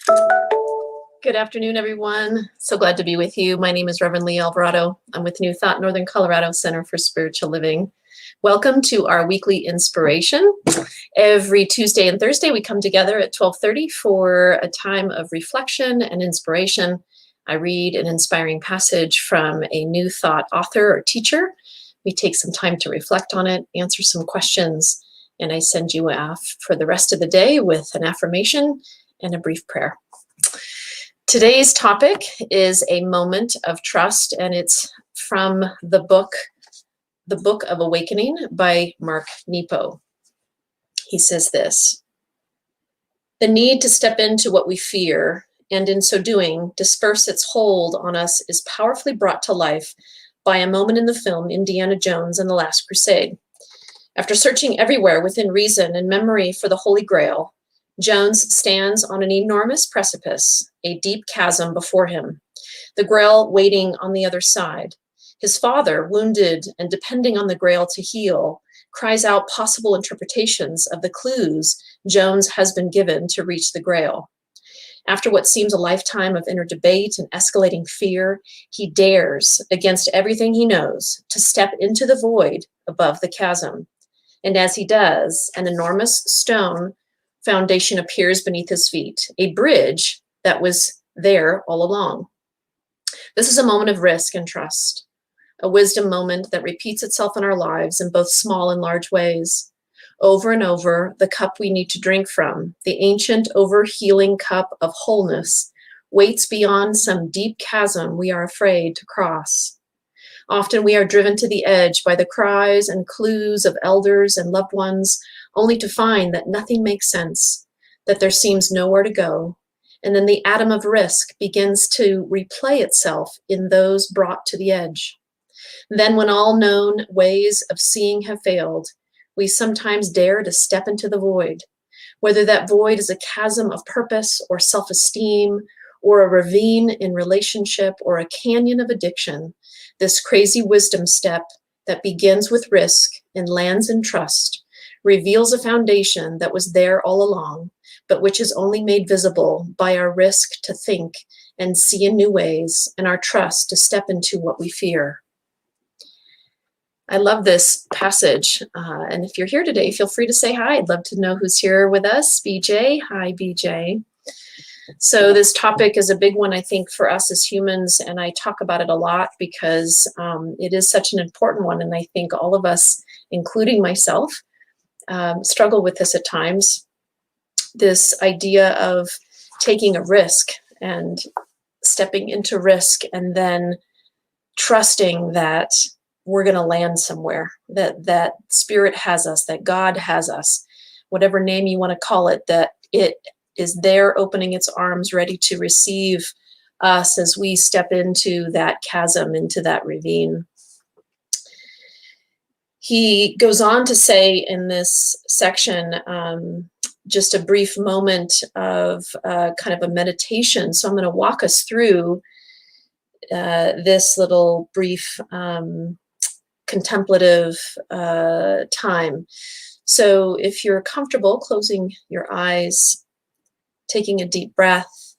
Good afternoon, everyone. So glad to be with you. My name is Reverend Lee Alvarado. I'm with New Thought Northern Colorado Center for Spiritual Living. Welcome to our weekly inspiration. Every Tuesday and Thursday, we come together at 12:30 for a time of reflection and inspiration. I read an inspiring passage from a New Thought author or teacher. We take some time to reflect on it, answer some questions, and I send you off for the rest of the day with an affirmation and a brief prayer. Today's topic is a moment of trust, and it's from the book of Awakening by Mark Nepo. He says this: the need to step into what we fear, and in so doing, disperse its hold on us, is powerfully brought to life by a moment in the film Indiana Jones and the Last Crusade. After searching everywhere within reason and memory for the Holy Grail, Jones stands on an enormous precipice, a deep chasm before him, the Grail waiting on the other side. His father, wounded and depending on the Grail to heal, cries out possible interpretations of the clues Jones has been given to reach the Grail. After what seems a lifetime of inner debate and escalating fear, he dares, against everything he knows, to step into the void above the chasm. And as he does, an enormous stone foundation appears beneath his feet, a bridge that was there all along. This is a moment of risk and trust, a wisdom moment that repeats itself in our lives in both small and large ways. Over and over, the cup we need to drink from, the ancient over-healing cup of wholeness, waits beyond some deep chasm we are afraid to cross. Often we are driven to the edge by the cries and clues of elders and loved ones, only to find that nothing makes sense, that there seems nowhere to go, and then the atom of risk begins to replay itself in those brought to the edge. Then, when all known ways of seeing have failed, we sometimes dare to step into the void, whether that void is a chasm of purpose or self-esteem, or a ravine in relationship, or a canyon of addiction. This crazy wisdom step that begins with risk and lands in trust reveals a foundation that was there all along, but which is only made visible by our risk to think and see in new ways, and our trust to step into what we fear. I love this passage, and if you're here today, feel free to say hi. I'd love to know who's here with us. BJ, hi BJ. So this topic is a big one, I think, for us as humans, and I talk about it a lot because it is such an important one, and I think all of us, including myself, struggle with this at times. This idea of taking a risk and stepping into risk and then trusting that we're going to land somewhere, that Spirit has us, that God has us, whatever name you want to call it, that it is there opening its arms ready to receive us as we step into that chasm, into that ravine. He goes on to say in this section, just a brief moment of kind of a meditation. So I'm going to walk us through this little brief contemplative time. So if you're comfortable closing your eyes, taking a deep breath,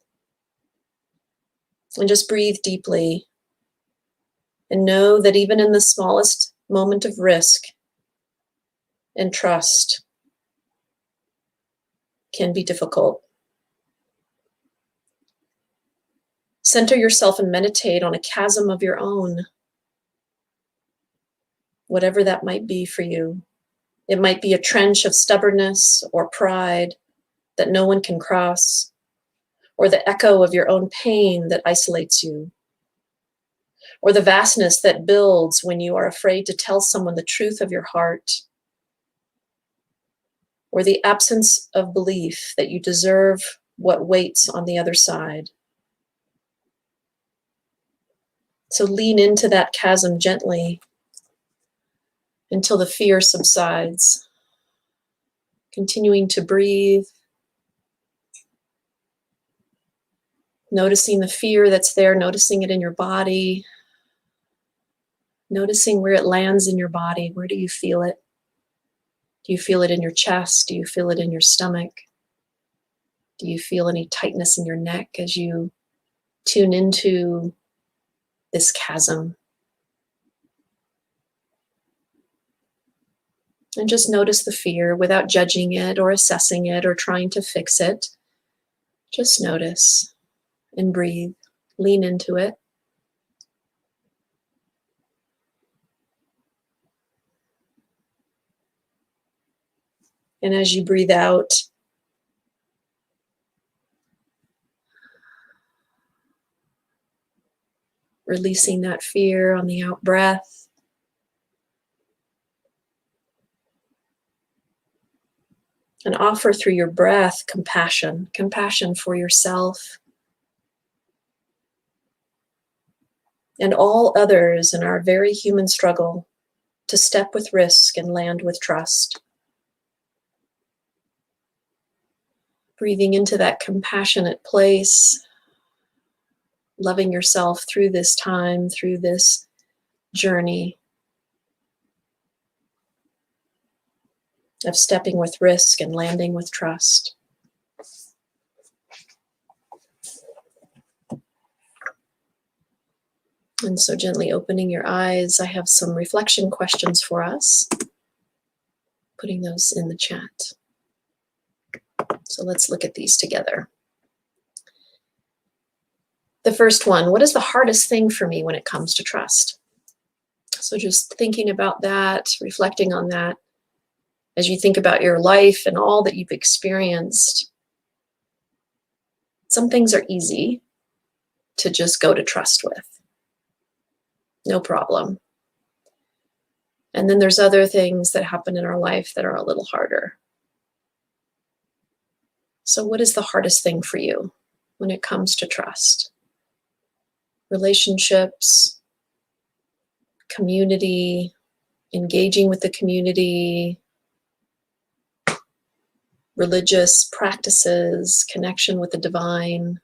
and just breathe deeply, and know that even in the smallest moment of risk and trust can be difficult. Center yourself and meditate on a chasm of your own, whatever that might be for you. It might be a trench of stubbornness or pride that no one can cross, or the echo of your own pain that isolates you, or the vastness that builds when you are afraid to tell someone the truth of your heart, or the absence of belief that you deserve what waits on the other side. So lean into that chasm gently until the fear subsides, continuing to breathe, noticing the fear that's there, noticing it in your body, noticing where it lands in your body. Where do you feel it? Do you feel it in your chest? Do you feel it in your stomach? Do you feel any tightness in your neck as you tune into this chasm? And just notice the fear without judging it or assessing it or trying to fix it. Just notice and breathe. Lean into it. And as you breathe out, releasing that fear on the out breath. And offer through your breath compassion, compassion for yourself and all others in our very human struggle to step with risk and land with trust. Breathing into that compassionate place, loving yourself through this time, through this journey of stepping with risk and landing with trust. And so gently opening your eyes, I have some reflection questions for us. Putting those in the chat. So let's look at these together. The first one, what is the hardest thing for me when it comes to trust? So just thinking about that, reflecting on that, as you think about your life and all that you've experienced. Some things are easy to just go to trust with. No problem. And then there's other things that happen in our life that are a little harder. So what is the hardest thing for you when it comes to trust? Relationships, community, engaging with the community, religious practices, connection with the divine.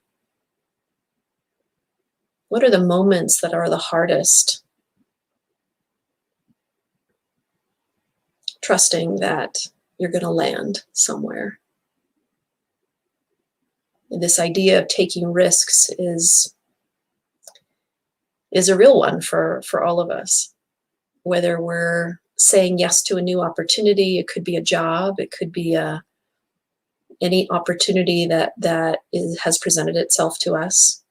What are the moments that are the hardest? Trusting that you're going to land somewhere. And this idea of taking risks is a real one for all of us. Whether we're saying yes to a new opportunity, it could be a job, it could be any opportunity that has presented itself to us.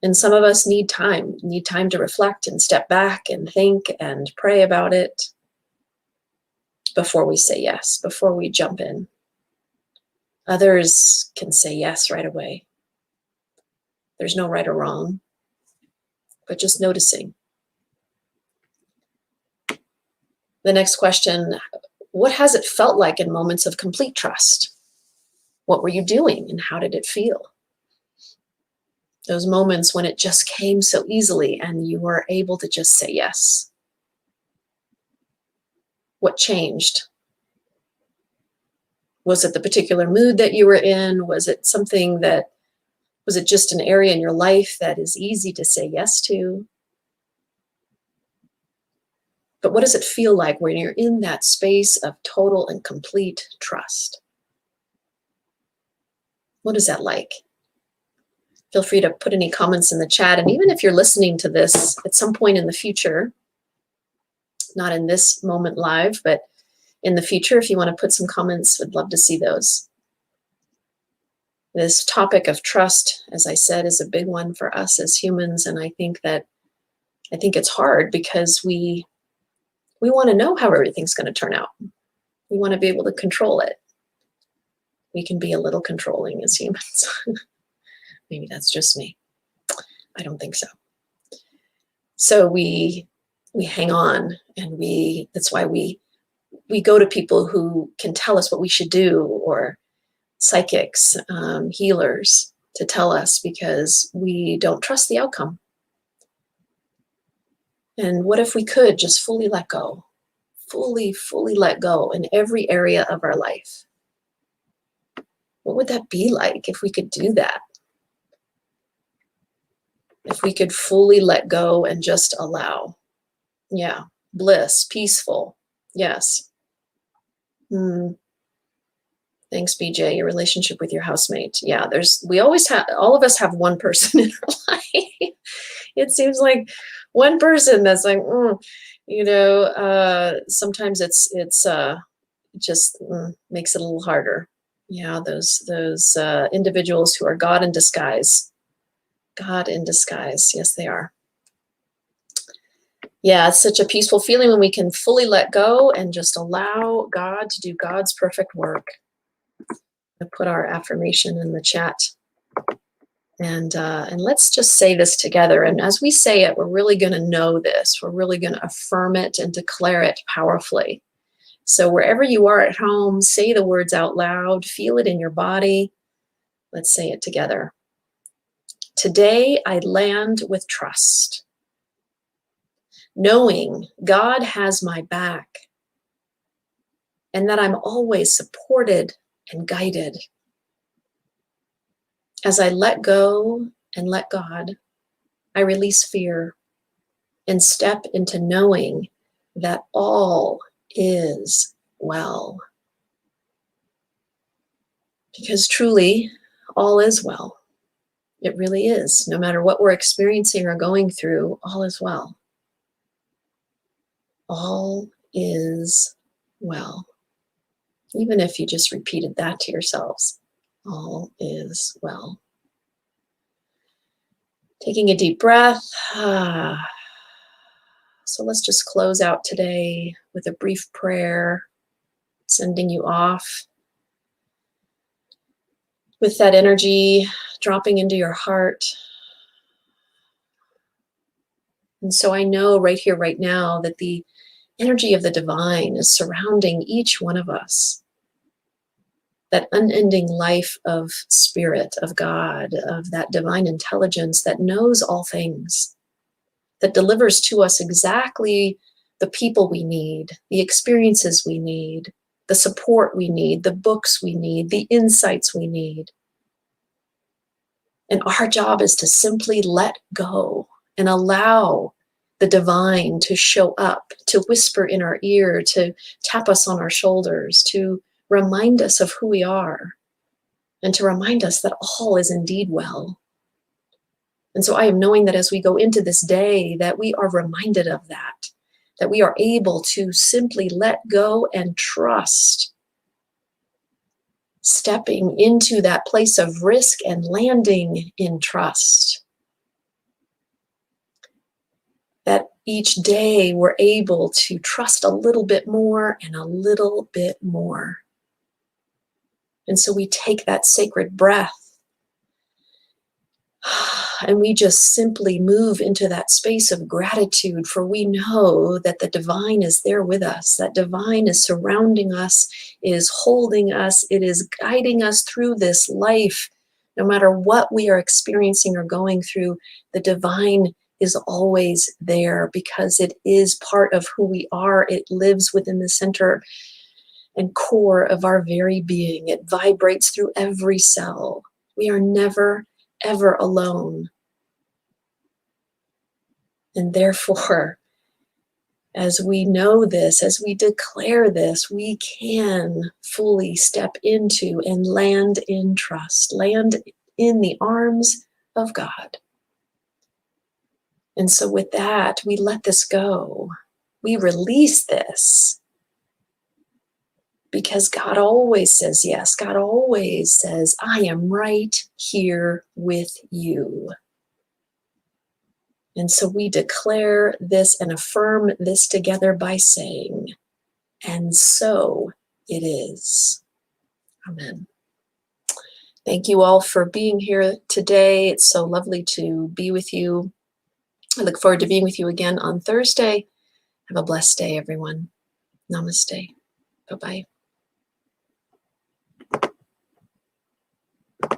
And some of us need time to reflect and step back and think and pray about it before we say yes, before we jump in. Others can say yes right away. There's no right or wrong, but just noticing. The next question, what has it felt like in moments of complete trust? What were you doing and how did it feel? Those moments when it just came so easily and you were able to just say yes. What changed? Was it the particular mood that you were in? Was it just an area in your life that is easy to say yes to? But what does it feel like when you're in that space of total and complete trust? What is that like? Feel free to put any comments in the chat. And even if you're listening to this at some point in the future, not in this moment live, but in the future, if you want to put some comments, would love to see those. This topic of trust, as I said, is a big one for us as humans. And I think it's hard because we want to know how everything's going to turn out. We want to be able to control it. We can be a little controlling as humans. Maybe that's just me. I don't think so. So we hang on, and that's why we go to people who can tell us what we should do, or psychics, healers, to tell us, because we don't trust the outcome. And what if we could just fully let go, fully let go in every area of our life? What would that be like if we could do that? If we could fully let go and just allow. Yeah, bliss, peaceful, yes. Thanks, BJ. Your relationship with your housemate. Yeah, we always have, all of us have one person in our life. It seems like one person that's like, sometimes it just makes it a little harder. Yeah, those individuals who are God in disguise. God in disguise. Yes, they are. Yeah, it's such a peaceful feeling when we can fully let go and just allow God to do God's perfect work. I put our affirmation in the chat. And let's just say this together. And as we say it, we're really going to know this. We're really going to affirm it and declare it powerfully. So wherever you are at home, say the words out loud. Feel it in your body. Let's say it together. Today, I land with trust, knowing God has my back and that I'm always supported and guided. As I let go and let God, I release fear and step into knowing that all is well. Because truly, all is well. It really is. No matter what we're experiencing or going through, all is well. All is well. Even if you just repeated that to yourselves, all is well. Taking a deep breath. So let's just close out today with a brief prayer, sending you off with that energy dropping into your heart. And so I know right here, right now, that the energy of the divine is surrounding each one of us. That unending life of spirit, of God, of that divine intelligence that knows all things, that delivers to us exactly the people we need, the experiences we need, the support we need, the books we need, the insights we need. And our job is to simply let go and allow the divine to show up, to whisper in our ear, to tap us on our shoulders, to remind us of who we are, and to remind us that all is indeed well. And so I am knowing that as we go into this day, that we are reminded of that we are able to simply let go and trust, stepping into that place of risk and landing in trust. That each day we're able to trust a little bit more and a little bit more. And so we take that sacred breath and we just simply move into that space of gratitude, for we know that the divine is there with us. That divine is surrounding us, is holding us, it is guiding us through this life. No matter what we are experiencing or going through, the divine is always there because it is part of who we are. It lives within the center and core of our very being. It vibrates through every cell. We are never, ever alone. And therefore, as we know this, as we declare this, we can fully step into and land in trust, land in the arms of God. And so with that, we let this go. We release this. Because God always says yes. God always says, I am right here with you. And so we declare this and affirm this together by saying, and so it is. Amen. Thank you all for being here today. It's so lovely to be with you. I look forward to being with you again on Thursday. Have a blessed day, everyone. Namaste. Bye-bye.